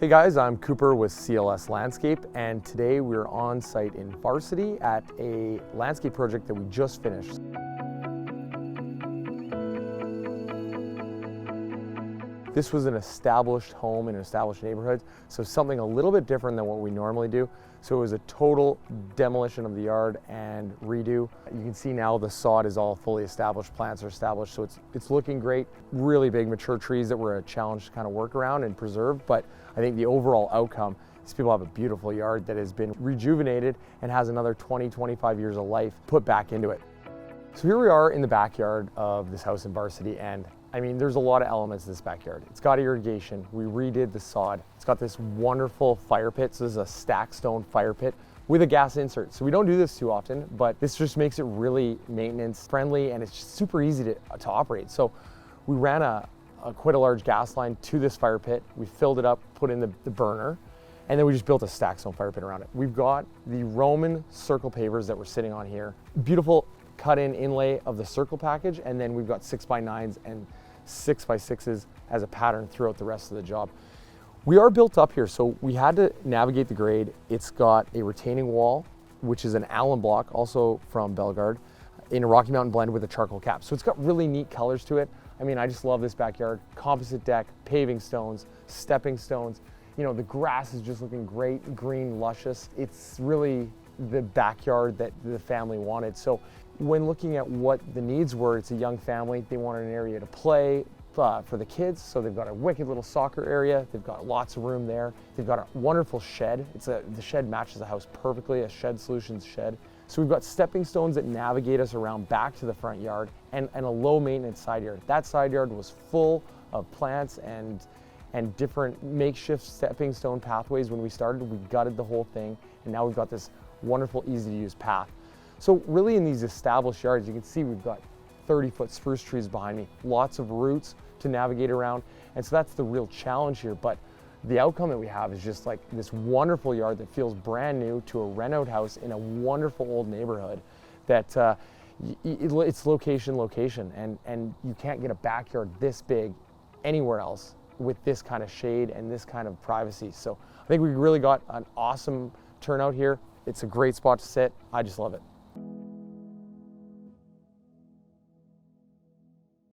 Hey guys, I'm Cooper with CLS Landscape, and today we're on site in Varsity at a landscape project that we just finished. This was an established home in an established neighborhood, so something a little bit different than what we normally do. So it was a total demolition of the yard and redo. You can see now the sod is all fully established, plants are established, so it's looking great. Really big mature trees that were a challenge to kind of work around and preserve, but I think the overall outcome is people have a beautiful yard that has been rejuvenated and has another 20-25 years of life put back into it. So here we are in the backyard of this house in Varsity, and I mean, there's a lot of elements to this backyard. It's got irrigation, we redid the sod. It's got this wonderful fire pit. So this is a Stackstone fire pit with a gas insert. So we don't do this too often, but this just makes it really maintenance friendly, and it's just super easy to operate. So we ran quite a large gas line to this fire pit. We filled it up, put in the burner, and then we just built a Stackstone fire pit around it. We've got the Roman circle pavers that we're sitting on here. Beautiful cut-in inlay of the circle package, and then we've got 6x9s and 6x6s as a pattern throughout the rest of the job. We are built up here, so we had to navigate the grade. It's got a retaining wall, which is an Allen block, also from Bellegarde, in a Rocky Mountain blend with a charcoal cap. So it's got really neat colors to it. I mean, I just love this backyard. Composite deck, paving stones, stepping stones. You know, the grass is just looking great, green, luscious. It's really the backyard that the family wanted. So when looking at what the needs were, it's a young family. They wanted an area to play for the kids, so they've got a wicked little soccer area. They've got lots of room there. They've got a wonderful shed. The shed matches the house perfectly, a Shed Solutions shed. So we've got stepping stones that navigate us around back to the front yard, and a low maintenance side yard. That side yard was full of plants and different makeshift stepping stone pathways. When we started, we gutted the whole thing, and now we've got this wonderful, easy to use path. So really in these established yards, you can see we've got 30-foot spruce trees behind me, lots of roots to navigate around. And so that's the real challenge here. But the outcome that we have is just like this wonderful yard that feels brand new to a reno house in a wonderful old neighborhood that it's location, and you can't get a backyard this big anywhere else with this kind of shade and this kind of privacy. So I think we really got an awesome turnout here. It's a great spot to sit. I just love it.